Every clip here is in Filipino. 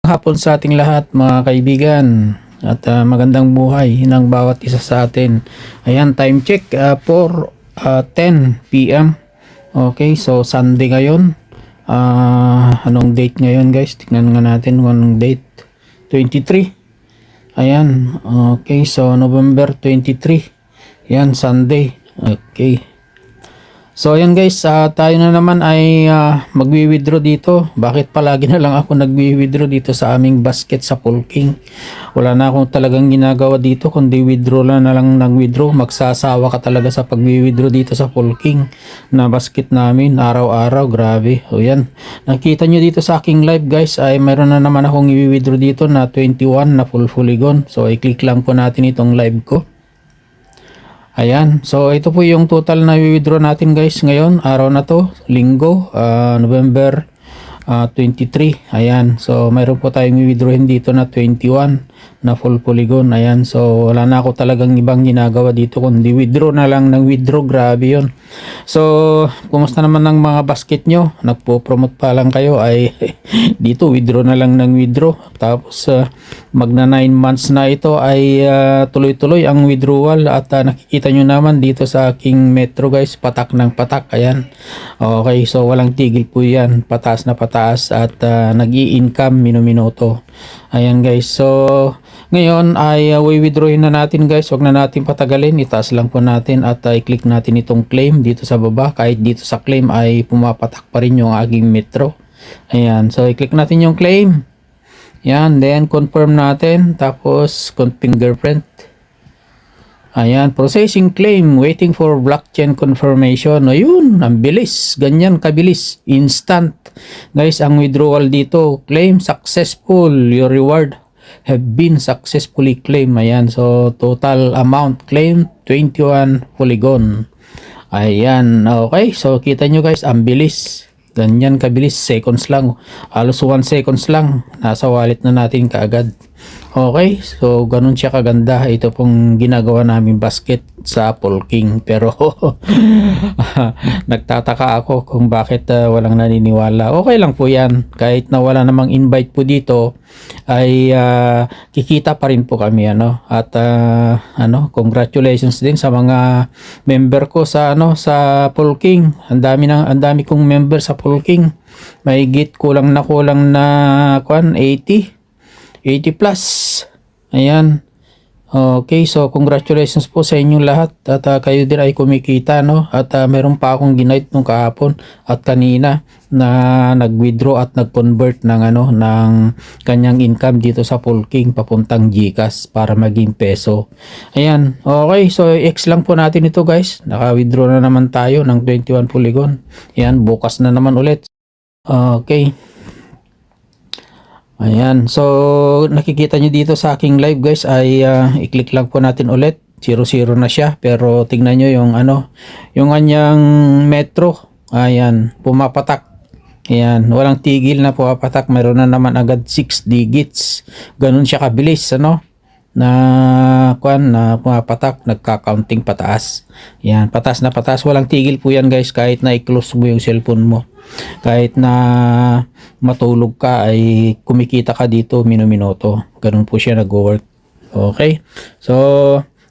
Hapon sa ating lahat mga kaibigan at magandang buhay ng bawat isa sa atin. Ayan, time check 4:10 PM. Okay, so Sunday ngayon. Anong date ngayon guys? Tingnan nga natin kung anong date. 23. Ayan, okay, so November 23. Ayan, Sunday. Okay. So ayan guys, tayo na naman ay magwi-withdraw dito. Bakit palagi na lang ako nagwi-withdraw dito sa aming basket sa Polking? Wala na akong talagang ginagawa dito kundi withdraw na lang ng withdraw. Magsasawa ka talaga sa pagwi-withdraw dito sa Polking na basket namin araw-araw. Grabe. O yan, nakita nyo dito sa aking live guys ay mayroon na naman akong i-withdraw dito na 21 na full polygon. So i-click lang po natin itong live ko. Ayan, so ito po yung total na i-withdraw natin guys ngayon, araw na to, linggo, November 23. Ayan, so mayroon po tayong i-withdrawin dito na 21 na full polygon. Ayan, so wala na ako talagang ibang ginagawa dito kundi withdraw na lang ng withdraw. Grabe yun. So kumusta naman ng mga basket nyo? Nagpo-promote pa lang kayo ay dito withdraw na lang ng withdraw. Tapos magna 9 months na ito ay tuloy-tuloy ang withdrawal at nakikita nyo naman dito sa aking metro guys, patak ng patak. Ayan, okay, so walang tigil po yan, pataas na pataas at nag-i-income minuminuto. Ayan guys, so ngayon ay withdrawin na natin guys. Huwag na natin patagalin, itaas lang po natin at i-click natin itong claim dito sa baba. Kahit dito sa claim ay pumapatak pa rin yung aking metro. Ayan, so i-click natin yung claim. Yan, then confirm natin, tapos fingerprint. Ayan, processing claim, waiting for blockchain confirmation. Ayun, ang bilis, ganyan kabilis, instant. Guys, ang withdrawal dito, claim successful, your reward have been successfully claimed. Ayan, so total amount claim 21 polygon. Ayan, okay, so kita nyo guys, ang bilis. Ganyan kabilis, seconds lang. Halos 1 seconds lang, nasa wallet na natin kaagad. Okay, so ganun siya kaganda. Ito pong ginagawa namin basket sa Polking. Pero nagtataka ako kung bakit walang naniniwala. Okay lang po yan. Kahit na wala namang invite po dito, ay kikita pa rin po kami. At congratulations din sa mga member ko sa Polking. Ang dami kong member sa Polking. Mahigit kulang na 80 plus. Ayan. Okay, so congratulations po sa inyong lahat at kayo din ay kumikita, at meron pa akong ginight nung kahapon at kanina na nag-withdraw at nag-convert ng ng kanyang income dito sa Polking papuntang GCash para maging peso. Ayan. Okay, so X lang po natin ito guys. Naka-withdraw na naman tayo ng 21 polygon. Ayan, bukas na naman ulit. Okay. Ayan, so nakikita nyo dito sa aking live guys ay i-click lang po natin ulit. 0-0 na siya, pero tingnan nyo yung yung kanyang metro. Ayan, pumapatak. Ayan, walang tigil na pumapatak. Mayroon na naman agad 6 digits. Ganun siya kabilis, na pumapatak, nagka-counting pataas. Ayan, pataas na pataas, walang tigil po yan guys. Kahit na i-close mo yung cellphone mo, kahit na matulog ka ay kumikita ka dito minuminuto. Ganun po siya nag-work. Okay, so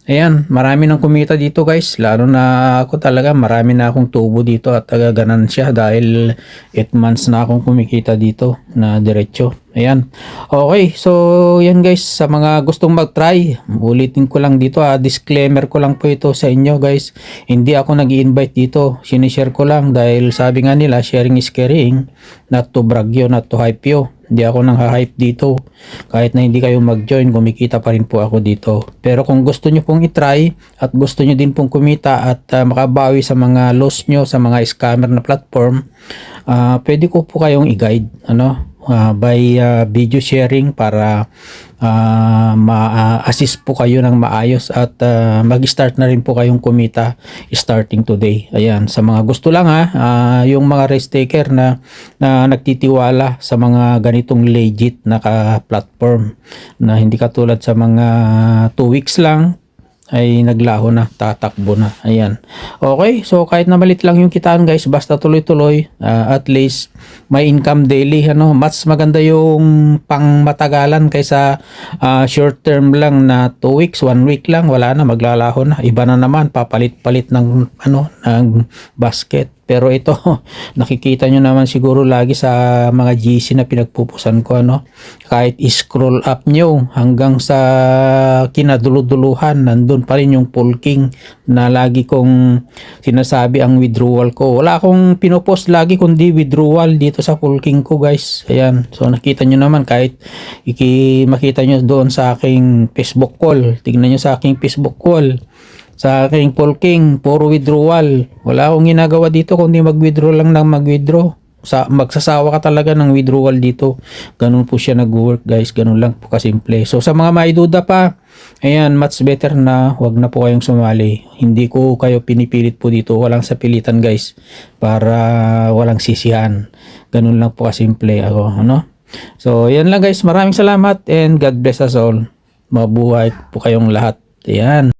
ayan, marami nang kumita dito guys. Lalo na ako talaga, marami na akong tubo dito at ganansya dahil 8 months na akong kumikita dito na diretso. Ayan, okay, so yan guys, sa mga gustong mag-try, ulitin ko lang dito, disclaimer ko lang po ito sa inyo guys. Hindi ako nag-i-invite dito, sinishare ko lang dahil sabi nga nila, sharing is caring, not to brag you, not to hype you. Hindi ako nang hype dito. Kahit na hindi kayo mag-join, kumikita pa rin po ako dito. Pero kung gusto nyo pong i-try at gusto nyo din pong kumita at makabawi sa mga loss nyo sa mga scammer na platform, pwede ko po kayong i-guide by video sharing para ma-assist po kayo ng maayos at mag-start na rin po kayong kumita starting today. Ayan, sa mga gusto lang yung mga risk taker na nagtitiwala sa mga ganitong legit na platform na hindi katulad sa mga 2 weeks lang ay naglaho na, tatakbo na. Ayan. Okay, so kahit na malit lang yung kitaan guys, basta tuloy-tuloy, at least may income daily, ano, mas maganda yung pang matagalan kaysa short term lang na 2 weeks, 1 week lang, wala na, maglalaho na. Iba na naman, papalit-palit ng ano, ng basket. Pero ito, nakikita nyo naman siguro lagi sa mga GC na pinagpupusan ko, ano, kahit scroll up nyo hanggang sa kinaduluduluhan, nandun pa rin yung polking na lagi kong sinasabi ang withdrawal ko. Wala akong pinopost lagi kundi withdrawal dito sa polking ko, guys. Ayan, so nakita nyo naman kahit makita nyo doon sa aking Facebook call, tignan nyo sa aking Facebook call, sa aking polking, puro withdrawal. Wala akong ginagawa dito kundi mag-withdraw lang ng mag-withdraw. Magsasawa ka talaga ng withdrawal dito. Ganun po siya nag-work, guys. Ganun lang po kasimple. So sa mga may duda pa, ayan, much better na wag na po kayong sumali. Hindi ko kayo pinipilit po dito. Walang sapilitan, guys. Para walang sisihan. Ganun lang po kasimple ako, ano? So yan lang, guys. Maraming salamat and God bless us all. Mabuhay po kayong lahat. Ayan.